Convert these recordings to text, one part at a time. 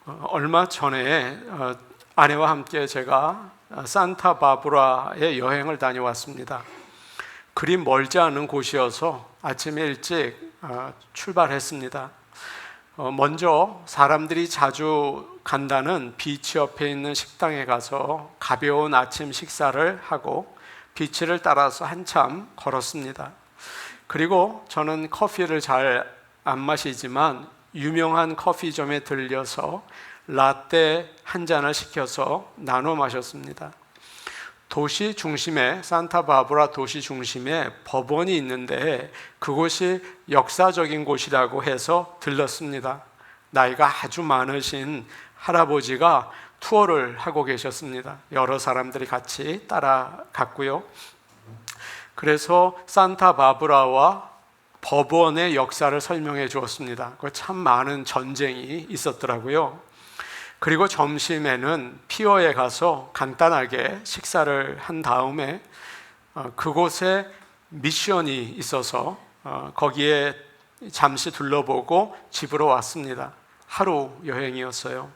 얼마 전에 아내와 함께 제가 산타바브라에 여행을 다녀왔습니다. 그리 멀지 않은 곳이어서 아침에 일찍 출발했습니다. 먼저 사람들이 자주 간다는 비치 옆에 있는 식당에 가서 가벼운 아침 식사를 하고 비치를 따라서 한참 걸었습니다. 그리고 저는 커피를 잘 안 마시지만 유명한 커피점에 들려서 라떼 한 잔을 시켜서 나눠 마셨습니다. 도시 중심에, 산타바브라 도시 중심에 법원이 있는데 그곳이 역사적인 곳이라고 해서 들렀습니다. 나이가 아주 많으신 할아버지가 투어를 하고 계셨습니다. 여러 사람들이 같이 따라갔고요. 그래서 산타바브라와 법원의 역사를 설명해 주었습니다. 참 많은 전쟁이 있었더라고요. 그리고 점심에는 피어에 가서 간단하게 식사를 한 다음에 그곳에 미션이 있어서 거기에 잠시 둘러보고 집으로 왔습니다. 하루 여행이었어요.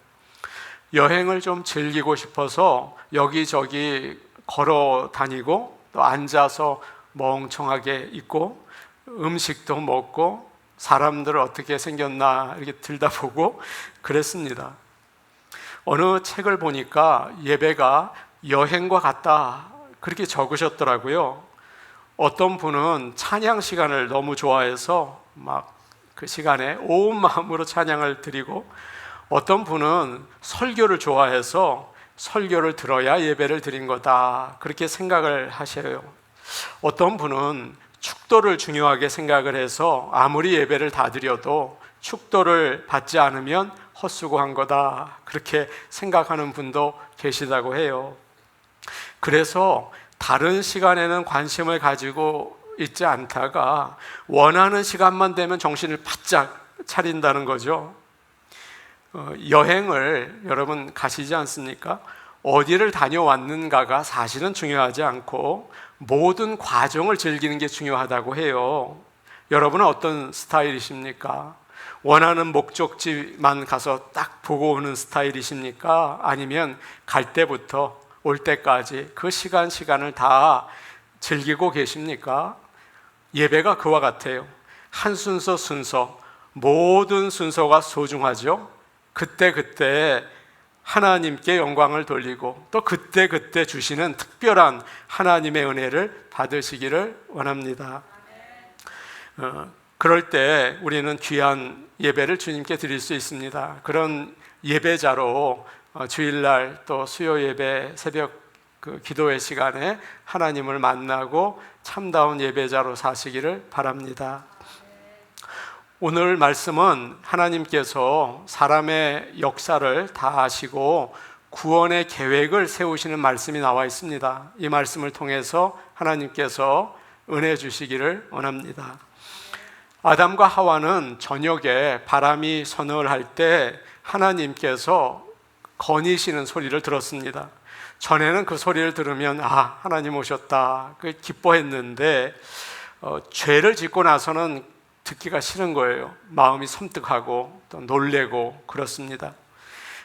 여행을 좀 즐기고 싶어서 여기저기 걸어 다니고 또 앉아서 멍청하게 있고 음식도 먹고 사람들 어떻게 생겼나 이렇게 들여다보고 그랬습니다. 어느 책을 보니까 예배가 여행과 같다 그렇게 적으셨더라고요. 어떤 분은 찬양 시간을 너무 좋아해서 막 그 시간에 온 마음으로 찬양을 드리고, 어떤 분은 설교를 좋아해서 설교를 들어야 예배를 드린 거다 그렇게 생각을 하셔요. 어떤 분은 축도를 중요하게 생각을 해서 아무리 예배를 다 드려도 축도를 받지 않으면 헛수고한 거다 그렇게 생각하는 분도 계시다고 해요. 그래서 다른 시간에는 관심을 가지고 있지 않다가 원하는 시간만 되면 정신을 바짝 차린다는 거죠. 여행을 여러분 가시지 않습니까? 어디를 다녀왔는가가 사실은 중요하지 않고 모든 과정을 즐기는 게 중요하다고 해요. 여러분은 어떤 스타일이십니까? 원하는 목적지만 가서 딱 보고 오는 스타일이십니까? 아니면 갈 때부터 올 때까지 그 시간을 다 즐기고 계십니까? 예배가 그와 같아요. 한 순서 모든 순서가 소중하죠. 그때 하나님께 영광을 돌리고 또 그때 주시는 특별한 하나님의 은혜를 받으시기를 원합니다. 그럴 때 우리는 귀한 예배를 주님께 드릴 수 있습니다. 그런 예배자로 주일날 또 수요 예배 새벽 기도의 시간에 하나님을 만나고 참다운 예배자로 사시기를 바랍니다. 오늘 말씀은 하나님께서 사람의 역사를 다 아시고 구원의 계획을 세우시는 말씀이 나와 있습니다. 이 말씀을 통해서 하나님께서 은혜 주시기를 원합니다. 아담과 하와는 저녁에 바람이 서늘할 때 하나님께서 거니시는 소리를 들었습니다. 전에는 그 소리를 들으면 하나님 오셨다 기뻐했는데 죄를 짓고 나서는 듣기가 싫은 거예요. 마음이 섬뜩하고 또 놀래고 그렇습니다.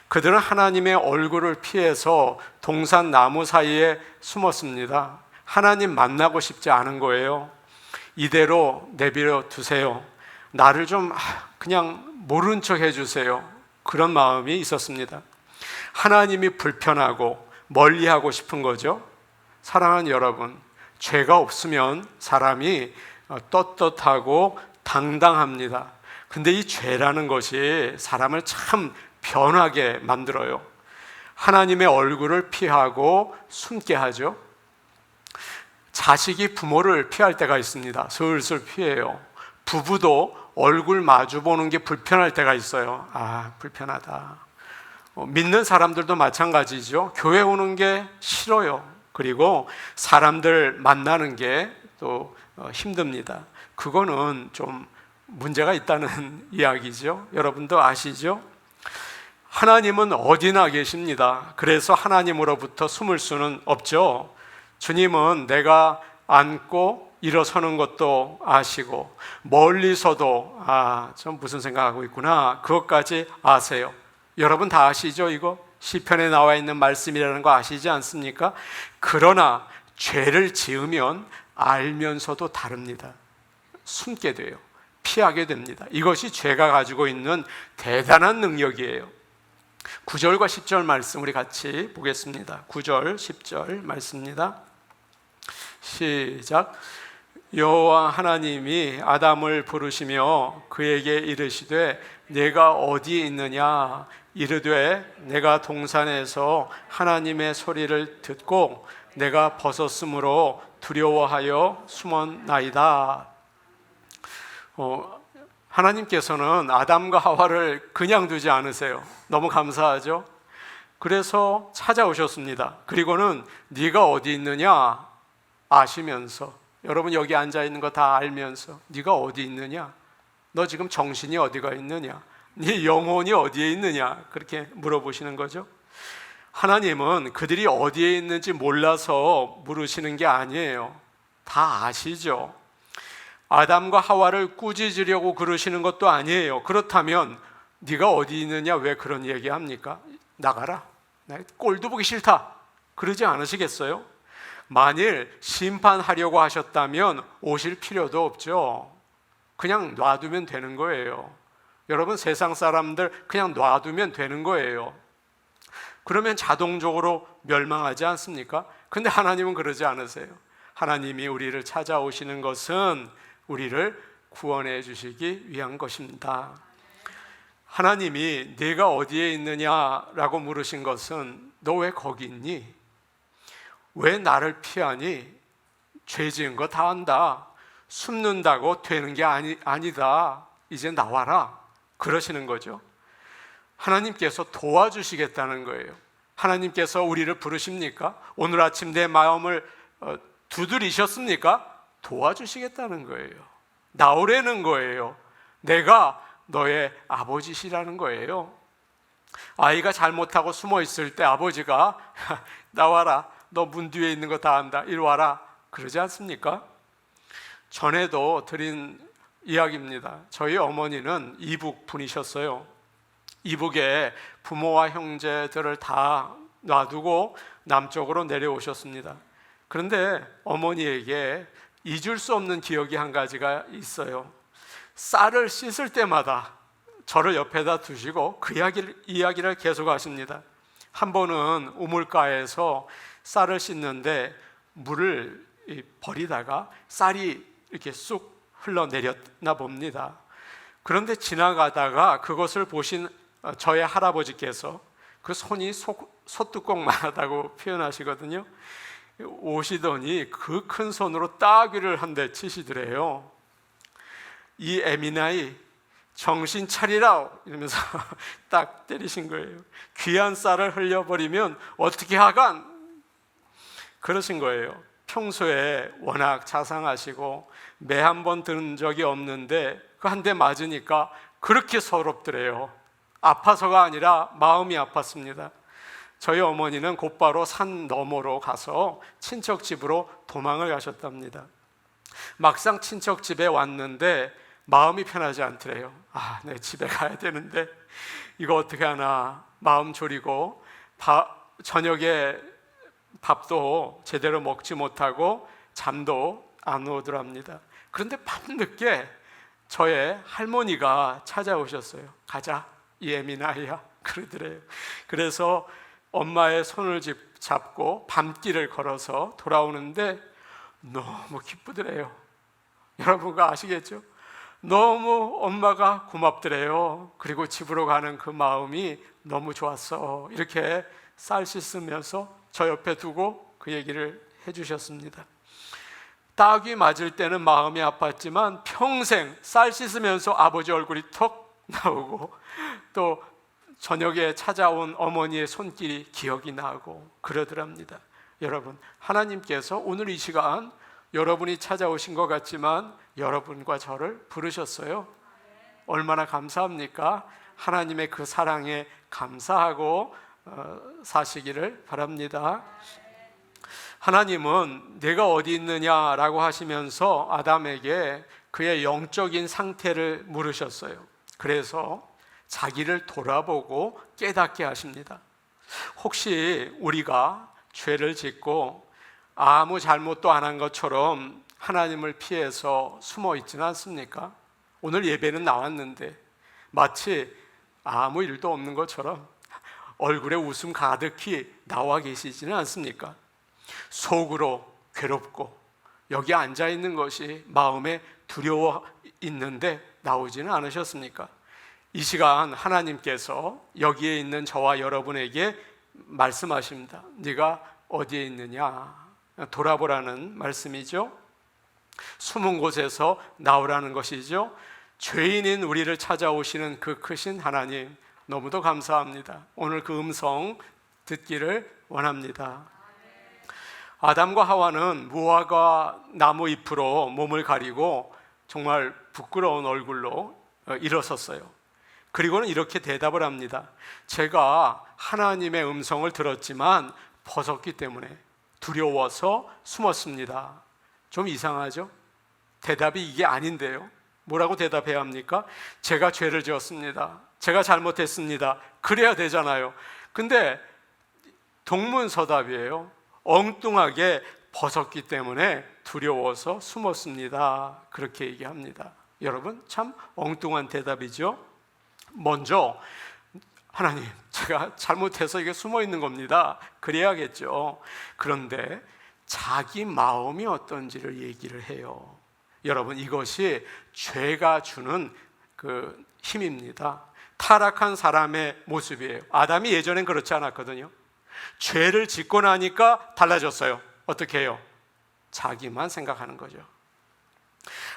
그들은 하나님의 얼굴을 피해서 동산 나무 사이에 숨었습니다. 하나님 만나고 싶지 않은 거예요. 이대로 내버려 두세요. 나를 좀 그냥 모른 척 해주세요. 그런 마음이 있었습니다. 하나님이 불편하고 멀리하고 싶은 거죠. 사랑하는 여러분, 죄가 없으면 사람이 떳떳하고 당당합니다. 근데 이 죄라는 것이 사람을 참 변하게 만들어요. 하나님의 얼굴을 피하고 숨게 하죠. 자식이 부모를 피할 때가 있습니다. 슬슬 피해요. 부부도 얼굴 마주 보는 게 불편할 때가 있어요. 불편하다. 믿는 사람들도 마찬가지죠. 교회 오는 게 싫어요. 그리고 사람들 만나는 게 또 힘듭니다. 그거는 좀 문제가 있다는 이야기죠. 여러분도 아시죠? 하나님은 어디나 계십니다. 그래서 하나님으로부터 숨을 수는 없죠. 주님은 내가 앉고 일어서는 것도 아시고 멀리서도 저 무슨 생각하고 있구나 그것까지 아세요. 여러분 다 아시죠? 이거 시편에 나와 있는 말씀이라는 거 아시지 않습니까? 그러나 죄를 지으면 알면서도 다릅니다. 숨게 돼요. 피하게 됩니다. 이것이 죄가 가지고 있는 대단한 능력이에요. 9절과 10절 말씀 우리 같이 보겠습니다. 9절, 10절 말씀입니다. 시작. 여호와 하나님이 아담을 부르시며 그에게 이르시되 내가 어디에 있느냐? 이르되 내가 동산에서 하나님의 소리를 듣고 내가 벗었으므로 두려워하여 숨었나이다. 하나님께서는 아담과 하와를 그냥 두지 않으세요. 너무 감사하죠? 그래서 찾아오셨습니다. 그리고는 네가 어디 있느냐 아시면서, 여러분 여기 앉아 있는 거 다 알면서 네가 어디 있느냐? 너 지금 정신이 어디가 있느냐? 네 영혼이 어디에 있느냐? 그렇게 물어보시는 거죠. 하나님은 그들이 어디에 있는지 몰라서 물으시는 게 아니에요. 다 아시죠. 아담과 하와를 꾸짖으려고 그러시는 것도 아니에요. 그렇다면 네가 어디 있느냐 왜 그런 얘기합니까? 나가라. 나 꼴도 보기 싫다. 그러지 않으시겠어요? 만일 심판하려고 하셨다면 오실 필요도 없죠. 그냥 놔두면 되는 거예요. 여러분 세상 사람들 그냥 놔두면 되는 거예요. 그러면 자동적으로 멸망하지 않습니까? 근데 하나님은 그러지 않으세요. 하나님이 우리를 찾아오시는 것은 우리를 구원해 주시기 위한 것입니다. 하나님이 네가 어디에 있느냐라고 물으신 것은 너 왜 거기 있니? 왜 나를 피하니? 죄 지은 거 다 안다. 숨는다고 되는 게 아니다. 이제 나와라. 그러시는 거죠. 하나님께서 도와주시겠다는 거예요. 하나님께서 우리를 부르십니까? 오늘 아침 내 마음을 두드리셨습니까? 도와주시겠다는 거예요. 나오라는 거예요. 내가 너의 아버지시라는 거예요. 아이가 잘못하고 숨어 있을 때 아버지가 나와라. 너 문 뒤에 있는 거 다 안다. 이리 와라. 그러지 않습니까? 전에도 드린 이야기입니다. 저희 어머니는 이북 분이셨어요. 이북에 부모와 형제들을 다 놔두고 남쪽으로 내려오셨습니다. 그런데 어머니에게 잊을 수 없는 기억이 한 가지가 있어요. 쌀을 씻을 때마다 저를 옆에다 두시고 그 이야기를 계속 하십니다. 한 번은 우물가에서 쌀을 씻는데 물을 버리다가 쌀이 이렇게 쑥 흘러내렸나 봅니다. 그런데 지나가다가 그것을 보신 저의 할아버지께서 그 손이 소뚜껑만하다고 표현하시거든요. 오시더니 그 큰 손으로 따귀를 한 대 치시더래요. 이 에미나이 정신 차리라 이러면서 딱 때리신 거예요. 귀한 쌀을 흘려버리면 어떻게 하간? 그러신 거예요. 평소에 워낙 자상하시고 매 한 번 들은 적이 없는데 그 한 대 맞으니까 그렇게 서럽더래요. 아파서가 아니라 마음이 아팠습니다. 저희 어머니는 곧바로 산 너머로 가서 친척 집으로 도망을 가셨답니다. 막상 친척 집에 왔는데 마음이 편하지 않더래요. 내 집에 가야 되는데 이거 어떻게 하나 마음 졸이고 저녁에 밥도 제대로 먹지 못하고 잠도 안 오더랍니다. 그런데 밤늦게 저의 할머니가 찾아오셨어요. 가자 이 에미나이야 그러더래요. 그래서 엄마의 손을 잡고 밤길을 걸어서 돌아오는데 너무 기쁘더래요. 여러분가 아시겠죠? 너무 엄마가 고맙더래요. 그리고 집으로 가는 그 마음이 너무 좋았어. 이렇게 쌀 씻으면서 저 옆에 두고 그 얘기를 해주셨습니다. 따귀 맞을 때는 마음이 아팠지만 평생 쌀 씻으면서 아버지 얼굴이 턱 나오고 또 저녁에 찾아온 어머니의 손길이 기억이 나고 그러더랍니다. 여러분, 하나님께서 오늘 이 시간 여러분이 찾아오신 것 같지만 여러분과 저를 부르셨어요. 얼마나 감사합니까? 하나님의 그 사랑에 감사하고 사시기를 바랍니다. 하나님은 내가 어디 있느냐라고 하시면서 아담에게 그의 영적인 상태를 물으셨어요. 그래서 자기를 돌아보고 깨닫게 하십니다. 혹시 우리가 죄를 짓고 아무 잘못도 안 한 것처럼 하나님을 피해서 숨어 있지는 않습니까? 오늘 예배는 나왔는데 마치 아무 일도 없는 것처럼 얼굴에 웃음 가득히 나와 계시지는 않습니까? 속으로 괴롭고 여기 앉아 있는 것이 마음에 두려워 있는데 나오지는 않으셨습니까? 이 시간 하나님께서 여기에 있는 저와 여러분에게 말씀하십니다. 네가 어디에 있느냐? 돌아보라는 말씀이죠. 숨은 곳에서 나오라는 것이죠. 죄인인 우리를 찾아오시는 그 크신 하나님, 너무도 감사합니다. 오늘 그 음성 듣기를 원합니다. 아담과 하와는 무화과 나무 잎으로 몸을 가리고 정말 부끄러운 얼굴로 일어섰어요. 그리고는 이렇게 대답을 합니다. 제가 하나님의 음성을 들었지만 벗었기 때문에 두려워서 숨었습니다. 좀 이상하죠? 대답이 이게 아닌데요. 뭐라고 대답해야 합니까? 제가 죄를 지었습니다. 제가 잘못했습니다. 그래야 되잖아요. 근데 동문서답이에요. 엉뚱하게 벗었기 때문에 두려워서 숨었습니다. 그렇게 얘기합니다. 여러분, 참 엉뚱한 대답이죠? 먼저 하나님, 제가 잘못해서 이게 숨어 있는 겁니다. 그래야겠죠. 그런데 자기 마음이 어떤지를 얘기를 해요. 여러분, 이것이 죄가 주는 그 힘입니다. 타락한 사람의 모습이에요. 아담이 예전엔 그렇지 않았거든요. 죄를 짓고 나니까 달라졌어요. 어떻게 해요? 자기만 생각하는 거죠.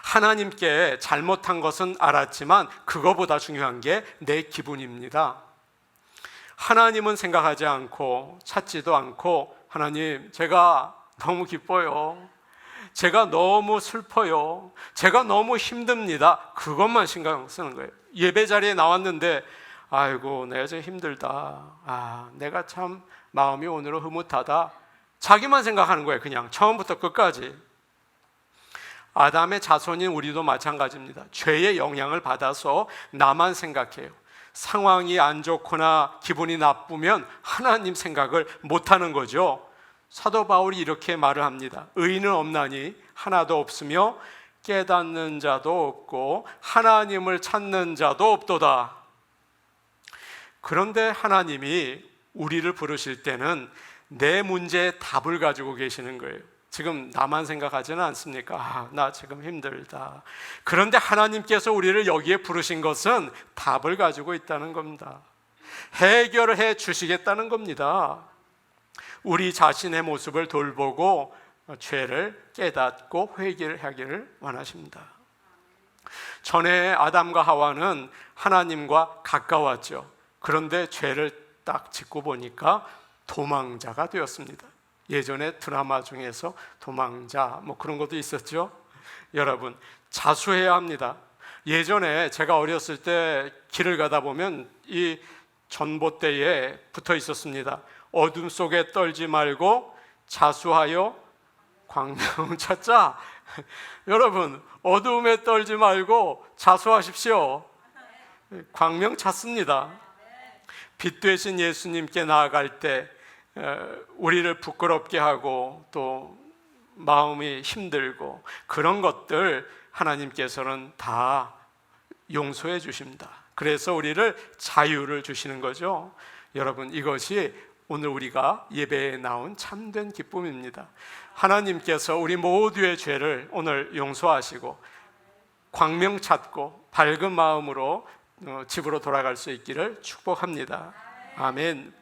하나님께 잘못한 것은 알았지만 그거보다 중요한 게 내 기분입니다. 하나님은 생각하지 않고 찾지도 않고, 하나님, 제가 너무 기뻐요. 제가 너무 슬퍼요. 제가 너무 힘듭니다. 그것만 신경 쓰는 거예요. 예배 자리에 나왔는데 아이고, 내가 좀 힘들다. 내가 참 마음이 오늘은 흐뭇하다. 자기만 생각하는 거예요. 그냥 처음부터 끝까지. 아담의 자손인 우리도 마찬가지입니다. 죄의 영향을 받아서 나만 생각해요. 상황이 안 좋거나 기분이 나쁘면 하나님 생각을 못하는 거죠. 사도 바울이 이렇게 말을 합니다. 의인은 없나니 하나도 없으며 깨닫는 자도 없고 하나님을 찾는 자도 없도다. 그런데 하나님이 우리를 부르실 때는 내 문제에 답을 가지고 계시는 거예요. 지금 나만 생각하지는 않습니까? 나 지금 힘들다. 그런데 하나님께서 우리를 여기에 부르신 것은 답을 가지고 있다는 겁니다. 해결을 해 주시겠다는 겁니다. 우리 자신의 모습을 돌보고 죄를 깨닫고 회개를 하기를 원하십니다. 전에 아담과 하와는 하나님과 가까웠죠. 그런데 죄를 딱 짓고 보니까 도망자가 되었습니다. 예전에 드라마 중에서 도망자 그런 것도 있었죠. 여러분, 자수해야 합니다. 예전에 제가 어렸을 때 길을 가다 보면 이 전봇대에 붙어 있었습니다. 어둠 속에 떨지 말고 자수하여 광명 찾자. 여러분, 어둠에 떨지 말고 자수하십시오. 광명 찾습니다. 빛 되신 예수님께 나아갈 때 우리를 부끄럽게 하고 또 마음이 힘들고 그런 것들 하나님께서는 다 용서해 주십니다. 그래서 우리를 자유를 주시는 거죠. 여러분, 이것이 오늘 우리가 예배에 나온 참된 기쁨입니다. 하나님께서 우리 모두의 죄를 오늘 용서하시고 광명 찾고 밝은 마음으로 집으로 돌아갈 수 있기를 축복합니다. 아멘.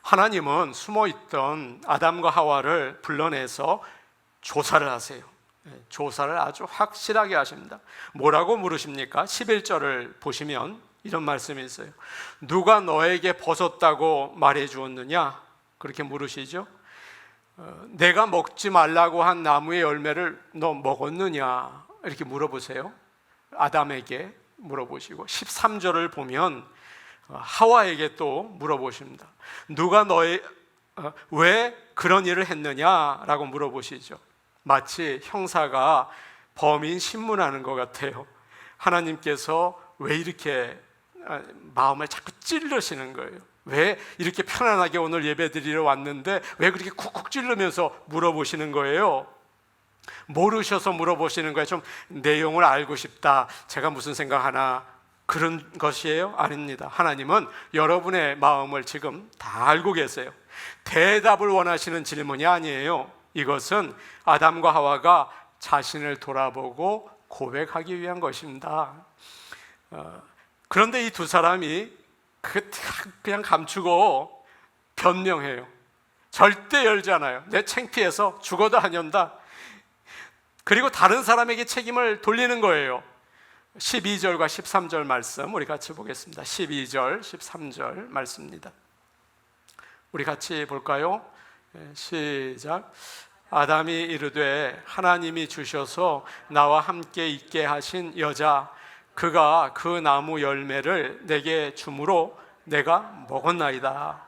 하나님은 숨어있던 아담과 하와를 불러내서 조사를 하세요. 조사를 아주 확실하게 하십니다. 뭐라고 물으십니까? 11절을 보시면 이런 말씀이 있어요. 누가 너에게 벗었다고 말해 주었느냐? 그렇게 물으시죠. 내가 먹지 말라고 한 나무의 열매를 너 먹었느냐? 이렇게 물어보세요. 아담에게 물어보시고 13절을 보면 하와에게 또 물어보십니다. 누가 왜 그런 일을 했느냐라고 물어보시죠. 마치 형사가 범인 신문하는 것 같아요. 하나님께서 왜 이렇게 마음을 자꾸 찔르시는 거예요. 왜 이렇게 편안하게 오늘 예배드리러 왔는데 왜 그렇게 쿡쿡 찔르면서 물어보시는 거예요? 모르셔서 물어보시는 거예요. 좀 내용을 알고 싶다, 제가 무슨 생각하나, 그런 것이에요? 아닙니다. 하나님은 여러분의 마음을 지금 다 알고 계세요. 대답을 원하시는 질문이 아니에요. 이것은 아담과 하와가 자신을 돌아보고 고백하기 위한 것입니다. 그런데 이 두 사람이 그냥 감추고 변명해요. 절대 열지 않아요. 내 창피해서 죽어도 안 연다. 그리고 다른 사람에게 책임을 돌리는 거예요. 12절과 13절 말씀 우리 같이 보겠습니다. 12절, 13절 말씀입니다. 우리 같이 볼까요? 시작. 아담이 이르되 하나님이 주셔서 나와 함께 있게 하신 여자, 그가 그 나무 열매를 내게 주므로 내가 먹었나이다.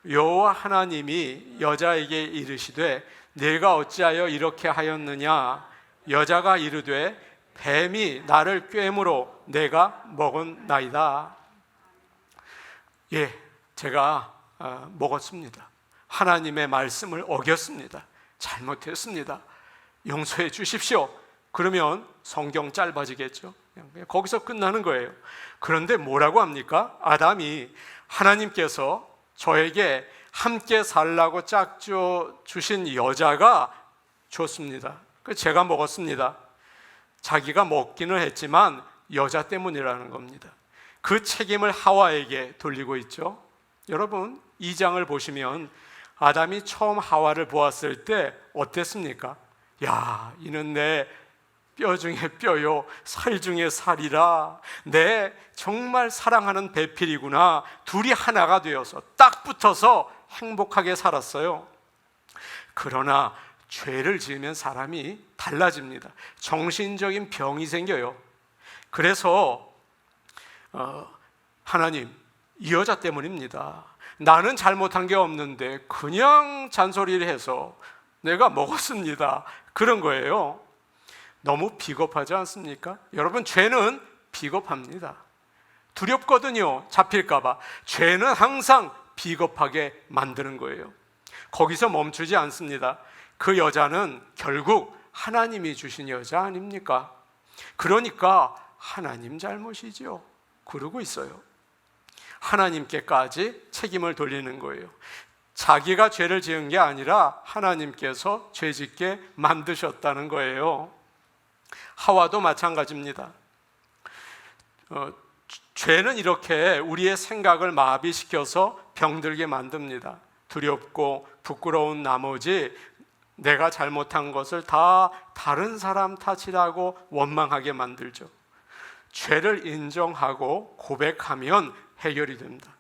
여호와 하나님이 여자에게 이르시되 네가 어찌하여 이렇게 하였느냐? 여자가 이르되 뱀이 나를 꿰므로 내가 먹었나이다. 예, 제가 먹었습니다. 하나님의 말씀을 어겼습니다. 잘못했습니다. 용서해 주십시오. 그러면 성경 짧아지겠죠. 거기서 끝나는 거예요. 그런데 뭐라고 합니까? 아담이 하나님께서 저에게 함께 살라고 짝지어 주신 여자가 줬습니다. 제가 먹었습니다. 자기가 먹기는 했지만 여자 때문이라는 겁니다. 그 책임을 하와에게 돌리고 있죠. 여러분, 2장을 보시면 아담이 처음 하와를 보았을 때 어땠습니까? 야, 이는 내 뼈 중에 뼈요 살 중에 살이라, 내 정말 사랑하는 배필이구나. 둘이 하나가 되어서 딱 붙어서 행복하게 살았어요. 그러나 죄를 지으면 사람이 달라집니다. 정신적인 병이 생겨요. 그래서 하나님, 이 여자 때문입니다. 나는 잘못한 게 없는데 그냥 잔소리를 해서 내가 먹었습니다. 그런 거예요. 너무 비겁하지 않습니까? 여러분, 죄는 비겁합니다. 두렵거든요. 잡힐까 봐. 죄는 항상 비겁하게 만드는 거예요. 거기서 멈추지 않습니다. 그 여자는 결국 하나님이 주신 여자 아닙니까? 그러니까 하나님 잘못이죠. 그러고 있어요. 하나님께까지 책임을 돌리는 거예요. 자기가 죄를 지은 게 아니라 하나님께서 죄짓게 만드셨다는 거예요. 하와도 마찬가지입니다. 죄는 이렇게 우리의 생각을 마비시켜서 병들게 만듭니다. 두렵고 부끄러운 나머지 내가 잘못한 것을 다 다른 사람 탓이라고 원망하게 만들죠. 죄를 인정하고 고백하면 해결이 됩니다.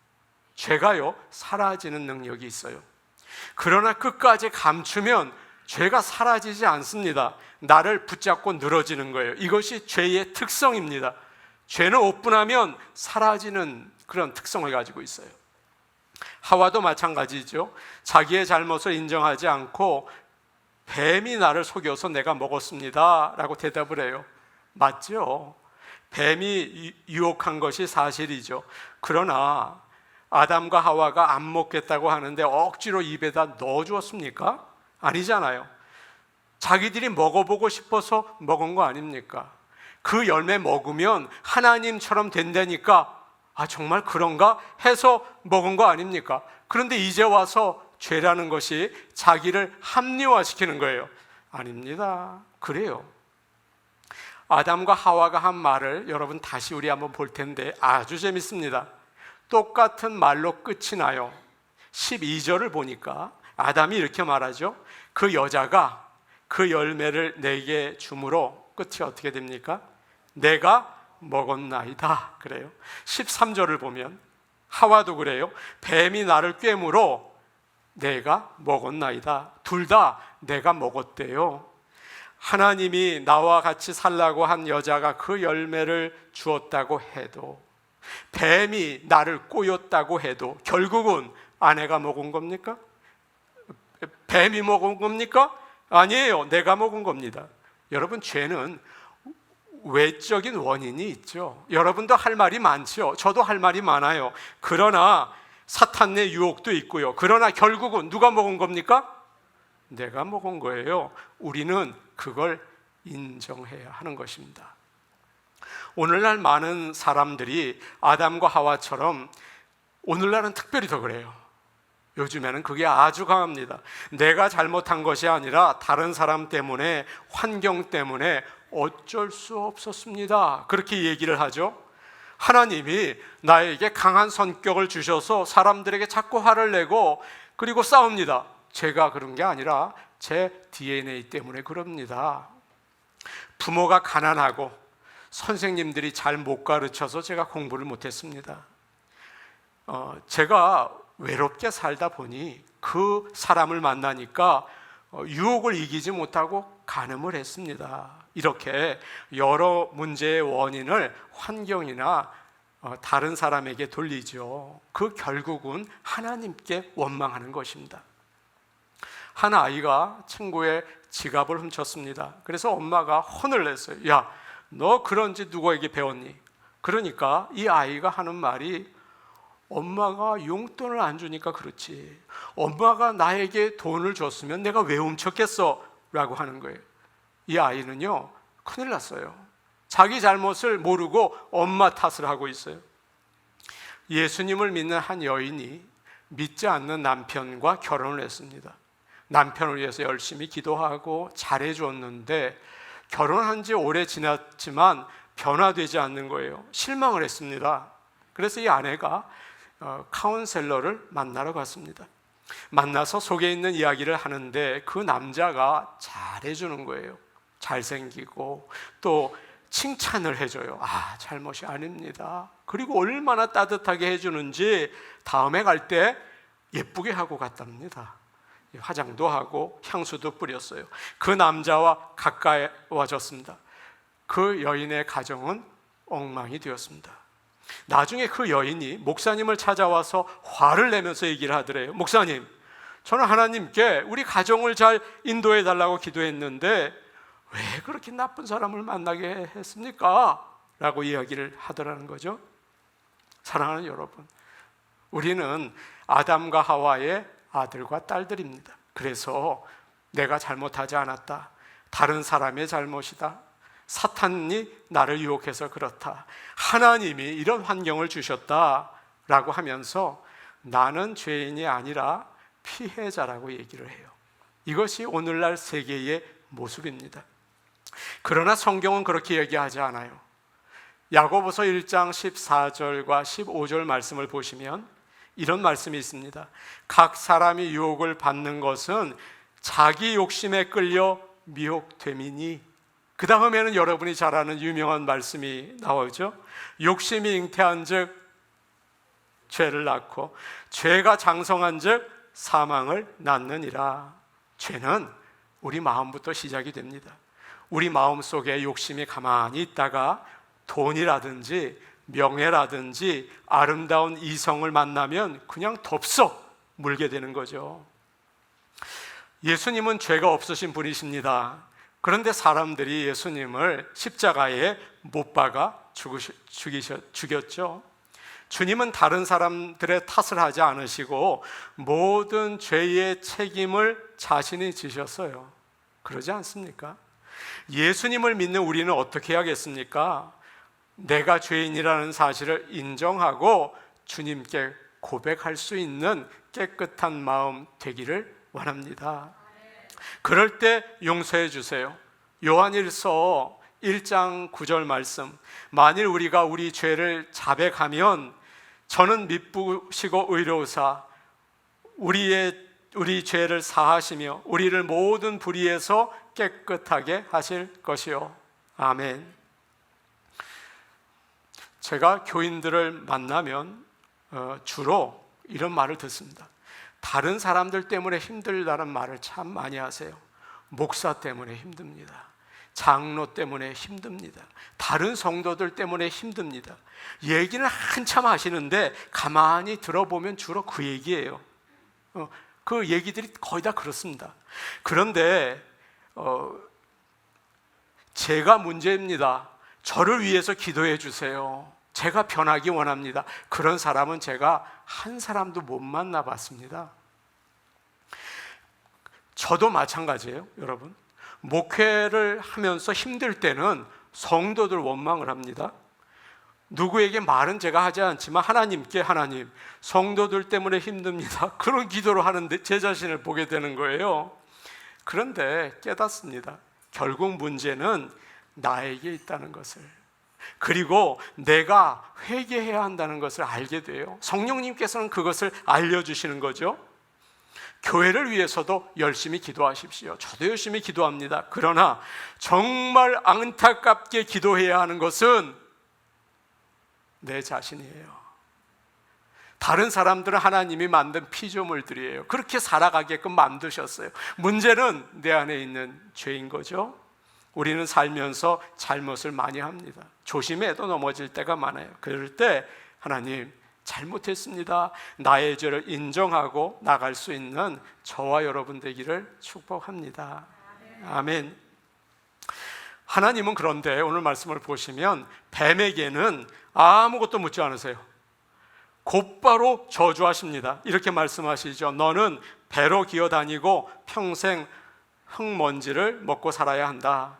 죄가요, 사라지는 능력이 있어요. 그러나 끝까지 감추면 죄가 사라지지 않습니다. 나를 붙잡고 늘어지는 거예요. 이것이 죄의 특성입니다. 죄는 오픈하면 사라지는 그런 특성을 가지고 있어요. 하와도 마찬가지죠. 자기의 잘못을 인정하지 않고 뱀이 나를 속여서 내가 먹었습니다 라고 대답을 해요. 맞죠? 뱀이 유혹한 것이 사실이죠. 그러나 아담과 하와가 안 먹겠다고 하는데 억지로 입에다 넣어주었습니까? 아니잖아요. 자기들이 먹어보고 싶어서 먹은 거 아닙니까? 그 열매 먹으면 하나님처럼 된다니까, 아 정말 그런가 해서 먹은 거 아닙니까? 그런데 이제 와서 죄라는 것이 자기를 합리화시키는 거예요. 아닙니다. 그래요. 아담과 하와가 한 말을 여러분 다시 우리 한번 볼 텐데 아주 재밌습니다. 똑같은 말로 끝이 나요. 12절을 보니까 아담이 이렇게 말하죠. 그 여자가 그 열매를 내게 주므로 끝이 어떻게 됩니까? 내가 먹었나이다 그래요. 13절을 보면 하와도 그래요. 뱀이 나를 꿰므로 내가 먹었나이다. 둘 다 내가 먹었대요. 하나님이 나와 같이 살라고 한 여자가 그 열매를 주었다고 해도, 뱀이 나를 꼬였다고 해도 결국은 아내가 먹은 겁니까? 뱀이 먹은 겁니까? 아니에요. 내가 먹은 겁니다. 여러분, 죄는 외적인 원인이 있죠. 여러분도 할 말이 많죠. 저도 할 말이 많아요. 그러나 사탄의 유혹도 있고요. 그러나 결국은 누가 먹은 겁니까? 내가 먹은 거예요. 우리는 그걸 인정해야 하는 것입니다. 오늘날 많은 사람들이 아담과 하와처럼, 오늘날은 특별히 더 그래요. 요즘에는 그게 아주 강합니다. 내가 잘못한 것이 아니라 다른 사람 때문에, 환경 때문에 어쩔 수 없었습니다. 그렇게 얘기를 하죠. 하나님이 나에게 강한 성격을 주셔서 사람들에게 자꾸 화를 내고 그리고 싸웁니다. 제가 그런 게 아니라 제 DNA 때문에 그럽니다. 부모가 가난하고 선생님들이 잘 못 가르쳐서 제가 공부를 못했습니다. 제가 외롭게 살다 보니 그 사람을 만나니까 유혹을 이기지 못하고 간음을 했습니다. 이렇게 여러 문제의 원인을 환경이나 다른 사람에게 돌리죠. 그 결국은 하나님께 원망하는 것입니다. 한 아이가 친구의 지갑을 훔쳤습니다. 그래서 엄마가 혼을 냈어요. 야, 너 그런지 누구에게 배웠니? 그러니까 이 아이가 하는 말이, 엄마가 용돈을 안 주니까 그렇지, 엄마가 나에게 돈을 줬으면 내가 왜 훔쳤겠어? 라고 하는 거예요. 이 아이는요, 큰일 났어요. 자기 잘못을 모르고 엄마 탓을 하고 있어요. 예수님을 믿는 한 여인이 믿지 않는 남편과 결혼을 했습니다. 남편을 위해서 열심히 기도하고 잘해줬는데 결혼한 지 오래 지났지만 변화되지 않는 거예요. 실망을 했습니다. 그래서 이 아내가 카운셀러를 만나러 갔습니다. 만나서 속에 있는 이야기를 하는데 그 남자가 잘해주는 거예요. 잘생기고 또 칭찬을 해줘요. 잘못이 아닙니다. 그리고 얼마나 따뜻하게 해주는지 다음에 갈 때 예쁘게 하고 갔답니다. 화장도 하고 향수도 뿌렸어요. 그 남자와 가까워졌습니다. 그 여인의 가정은 엉망이 되었습니다. 나중에 그 여인이 목사님을 찾아와서 화를 내면서 얘기를 하더래요. 목사님, 저는 하나님께 우리 가정을 잘 인도해 달라고 기도했는데 왜 그렇게 나쁜 사람을 만나게 했습니까? 라고 이야기를 하더라는 거죠. 사랑하는 여러분, 우리는 아담과 하와의 아들과 딸들입니다. 그래서 내가 잘못하지 않았다, 다른 사람의 잘못이다, 사탄이 나를 유혹해서 그렇다, 하나님이 이런 환경을 주셨다라고 하면서 나는 죄인이 아니라 피해자라고 얘기를 해요. 이것이 오늘날 세계의 모습입니다. 그러나 성경은 그렇게 얘기하지 않아요. 야고보서 1장 14절과 15절 말씀을 보시면 이런 말씀이 있습니다. 각 사람이 유혹을 받는 것은 자기 욕심에 끌려 미혹됨이니. 그 다음에는 여러분이 잘 아는 유명한 말씀이 나오죠. 욕심이 잉태한 즉 죄를 낳고 죄가 장성한 즉 사망을 낳느니라. 죄는 우리 마음부터 시작이 됩니다. 우리 마음 속에 욕심이 가만히 있다가 돈이라든지 명예라든지 아름다운 이성을 만나면 그냥 덥석 물게 되는 거죠. 예수님은 죄가 없으신 분이십니다. 그런데 사람들이 예수님을 십자가에 못 박아 죽였죠. 주님은 다른 사람들의 탓을 하지 않으시고 모든 죄의 책임을 자신이 지셨어요. 그러지 않습니까? 예수님을 믿는 우리는 어떻게 해야겠습니까? 내가 죄인이라는 사실을 인정하고 주님께 고백할 수 있는 깨끗한 마음 되기를 원합니다. 그럴 때 용서해 주세요. 요한일서 1장 9절 말씀, 만일 우리가 우리 죄를 자백하면 저는 미쁘시고 의로우사 우리 죄를 사하시며 우리를 모든 불의에서 깨끗하게 하실 것이요. 아멘. 제가 교인들을 만나면 주로 이런 말을 듣습니다. 다른 사람들 때문에 힘들다는 말을 참 많이 하세요. 목사 때문에 힘듭니다. 장로 때문에 힘듭니다. 다른 성도들 때문에 힘듭니다. 얘기는 한참 하시는데 가만히 들어보면 주로 그 얘기예요. 그 얘기들이 거의 다 그렇습니다. 그런데 제가 문제입니다. 저를 위해서 기도해 주세요. 제가 변하기 원합니다. 그런 사람은 제가 한 사람도 못 만나봤습니다. 저도 마찬가지예요, 여러분. 목회를 하면서 힘들 때는 성도들 원망을 합니다. 누구에게 말은 제가 하지 않지만 하나님께, 하나님, 성도들 때문에 힘듭니다, 그런 기도를 하는데 제 자신을 보게 되는 거예요. 그런데 깨닫습니다. 결국 문제는 나에게 있다는 것을, 그리고 내가 회개해야 한다는 것을 알게 돼요. 성령님께서는 그것을 알려주시는 거죠. 교회를 위해서도 열심히 기도하십시오. 저도 열심히 기도합니다. 그러나 정말 안타깝게 기도해야 하는 것은 내 자신이에요. 다른 사람들은 하나님이 만든 피조물들이에요. 그렇게 살아가게끔 만드셨어요. 문제는 내 안에 있는 죄인 거죠. 우리는 살면서 잘못을 많이 합니다. 조심해도 넘어질 때가 많아요. 그럴 때 하나님, 잘못했습니다, 나의 죄를 인정하고 나갈 수 있는 저와 여러분 되기를 축복합니다. 아멘. 하나님은 그런데 오늘 말씀을 보시면 뱀에게는 아무것도 묻지 않으세요. 곧바로 저주하십니다. 이렇게 말씀하시죠. 너는 배로 기어다니고 평생 흙먼지를 먹고 살아야 한다.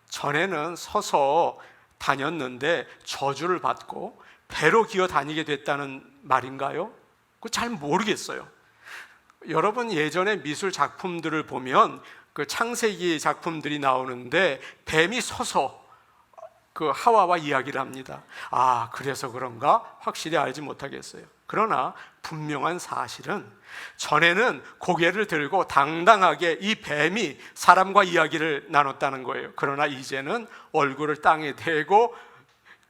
전에는 서서 다녔는데 저주를 받고 배로 기어다니게 됐다는 말인가요? 그거 잘 모르겠어요. 여러분, 예전에 미술 작품들을 보면 그 창세기 작품들이 나오는데 뱀이 서서 그 하와와 이야기를 합니다. 아, 그래서 그런가? 확실히 알지 못하겠어요. 그러나 분명한 사실은 전에는 고개를 들고 당당하게 이 뱀이 사람과 이야기를 나눴다는 거예요. 그러나 이제는 얼굴을 땅에 대고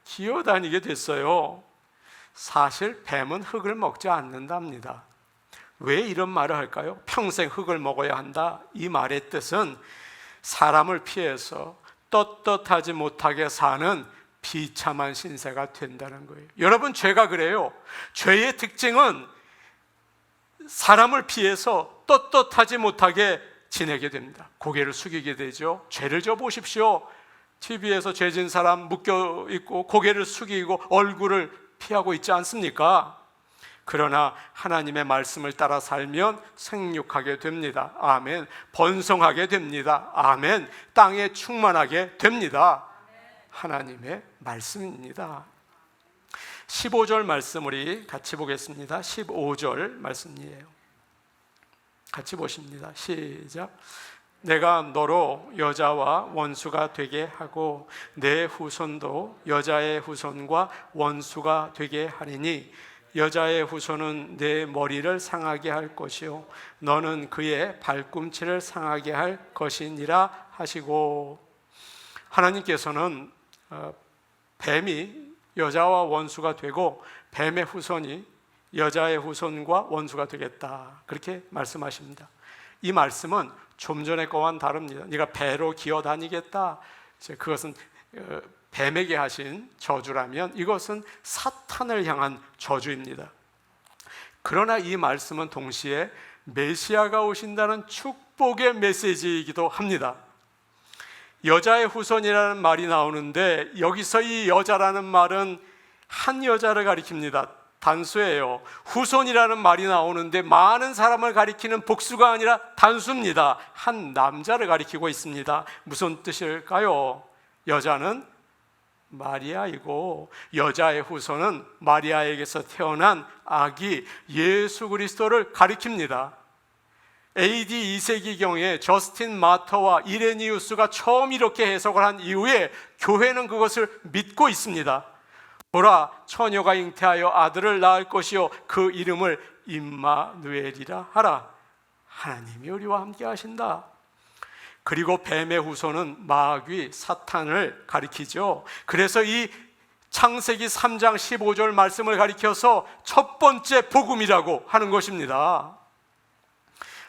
기어다니게 됐어요. 사실 뱀은 흙을 먹지 않는답니다. 왜 이런 말을 할까요? 평생 흙을 먹어야 한다. 이 말의 뜻은 사람을 피해서 떳떳하지 못하게 사는 비참한 신세가 된다는 거예요. 여러분, 죄가 그래요. 죄의 특징은 사람을 피해서 떳떳하지 못하게 지내게 됩니다. 고개를 숙이게 되죠. 죄를 져 보십시오. TV에서 죄진 사람 묶여 있고 고개를 숙이고 얼굴을 피하고 있지 않습니까? 그러나 하나님의 말씀을 따라 살면 생육하게 됩니다. 아멘. 번성하게 됩니다. 아멘. 땅에 충만하게 됩니다. 하나님의 말씀입니다. 15절 말씀 우리 같이 보겠습니다. 15절 말씀이에요. 같이 보십니다. 시작. 내가 너로 여자와 원수가 되게 하고 내 후손도 여자의 후손과 원수가 되게 하리니 여자의 후손은 내 머리를 상하게 할 것이요 너는 그의 발꿈치를 상하게 할 것이니라 하시고, 하나님께서는 뱀이 여자와 원수가 되고 뱀의 후손이 여자의 후손과 원수가 되겠다, 그렇게 말씀하십니다. 이 말씀은 좀 전에 거와는 다릅니다. 네가 배로 기어다니겠다, 그것은 뱀에게 하신 저주라면 이것은 사탄을 향한 저주입니다. 그러나 이 말씀은 동시에 메시아가 오신다는 축복의 메시지이기도 합니다. 여자의 후손이라는 말이 나오는데 여기서 이 여자라는 말은 한 여자를 가리킵니다. 단수예요. 후손이라는 말이 나오는데 많은 사람을 가리키는 복수가 아니라 단수입니다. 한 남자를 가리키고 있습니다. 무슨 뜻일까요? 여자는 마리아이고 여자의 후손은 마리아에게서 태어난 아기 예수 그리스도를 가리킵니다. AD 2세기경에 저스틴 마터와 이레니우스가 처음 이렇게 해석을 한 이후에 교회는 그것을 믿고 있습니다. 보라, 처녀가 잉태하여 아들을 낳을 것이요 그 이름을 임마누엘이라 하라. 하나님이 우리와 함께 하신다. 그리고 뱀의 후손은 마귀 사탄을 가리키죠. 그래서 이 창세기 3장 15절 말씀을 가리켜서 첫 번째 복음이라고 하는 것입니다.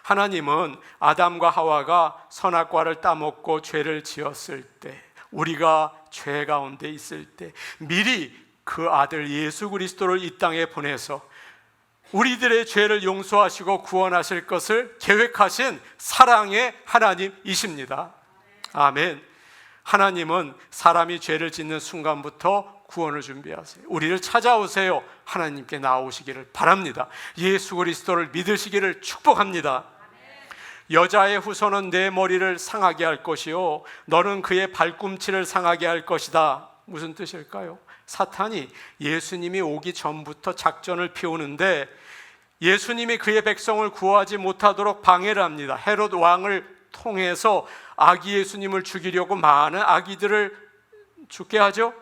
하나님은 아담과 하와가 선악과를 따먹고 죄를 지었을 때, 우리가 죄 가운데 있을 때 미리 그 아들 예수 그리스도를 이 땅에 보내서 우리들의 죄를 용서하시고 구원하실 것을 계획하신 사랑의 하나님이십니다. 아멘. 하나님은 사람이 죄를 짓는 순간부터 구원을 준비하세요. 우리를 찾아오세요. 하나님께 나오시기를 바랍니다. 예수 그리스도를 믿으시기를 축복합니다. 여자의 후손은 내 머리를 상하게 할 것이요 너는 그의 발꿈치를 상하게 할 것이다. 무슨 뜻일까요? 사탄이 예수님이 오기 전부터 작전을 피우는데 예수님이 그의 백성을 구하지 못하도록 방해를 합니다. 헤롯 왕을 통해서 아기 예수님을 죽이려고 많은 아기들을 죽게 하죠.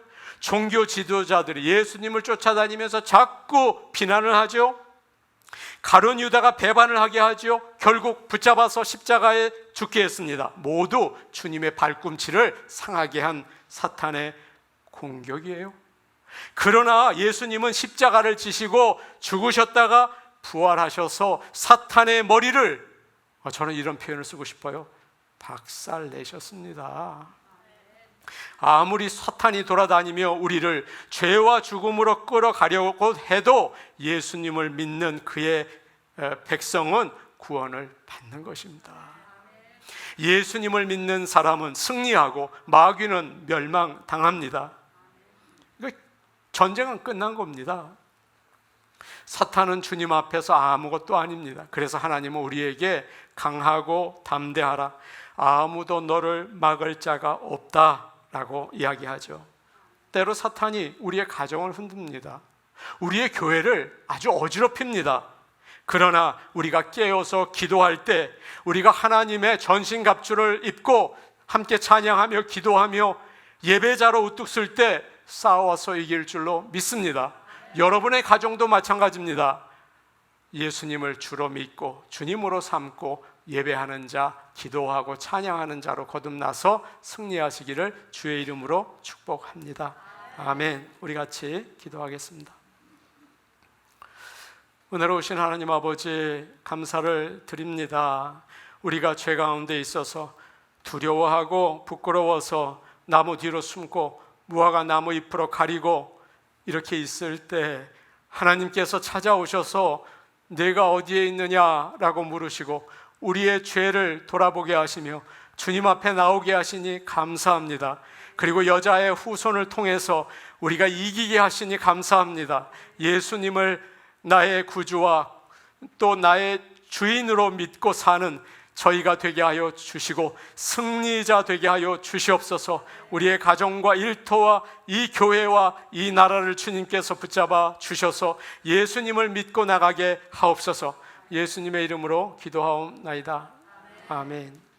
종교 지도자들이 예수님을 쫓아다니면서 자꾸 비난을 하죠. 가룟 유다가 배반을 하게 하죠. 결국 붙잡아서 십자가에 죽게 했습니다. 모두 주님의 발꿈치를 상하게 한 사탄의 공격이에요. 그러나 예수님은 십자가를 지시고 죽으셨다가 부활하셔서 사탄의 머리를, 저는 이런 표현을 쓰고 싶어요, 박살 내셨습니다. 아무리 사탄이 돌아다니며 우리를 죄와 죽음으로 끌어가려고 해도 예수님을 믿는 그의 백성은 구원을 받는 것입니다. 예수님을 믿는 사람은 승리하고 마귀는 멸망당합니다. 전쟁은 끝난 겁니다. 사탄은 주님 앞에서 아무것도 아닙니다. 그래서 하나님은 우리에게 강하고 담대하라, 아무도 너를 막을 자가 없다 라고 이야기하죠. 때로 사탄이 우리의 가정을 흔듭니다. 우리의 교회를 아주 어지럽힙니다. 그러나 우리가 깨어서 기도할 때, 우리가 하나님의 전신갑주를 입고 함께 찬양하며 기도하며 예배자로 우뚝 설 때 싸워서 이길 줄로 믿습니다. 여러분의 가정도 마찬가지입니다. 예수님을 주로 믿고 주님으로 삼고 예배하는 자, 기도하고 찬양하는 자로 거듭나서 승리하시기를 주의 이름으로 축복합니다. 아멘. 우리 같이 기도하겠습니다. 은혜로우신 하나님 아버지, 감사를 드립니다. 우리가 죄 가운데 있어서 두려워하고 부끄러워서 나무 뒤로 숨고 무화과 나무 잎으로 가리고 이렇게 있을 때 하나님께서 찾아오셔서 내가 어디에 있느냐라고 물으시고 우리의 죄를 돌아보게 하시며 주님 앞에 나오게 하시니 감사합니다. 그리고 여자의 후손을 통해서 우리가 이기게 하시니 감사합니다. 예수님을 나의 구주와 또 나의 주인으로 믿고 사는 저희가 되게 하여 주시고 승리자 되게 하여 주시옵소서. 우리의 가정과 일터와 이 교회와 이 나라를 주님께서 붙잡아 주셔서 예수님을 믿고 나가게 하옵소서. 예수님의 이름으로 기도하옵나이다. 아멘.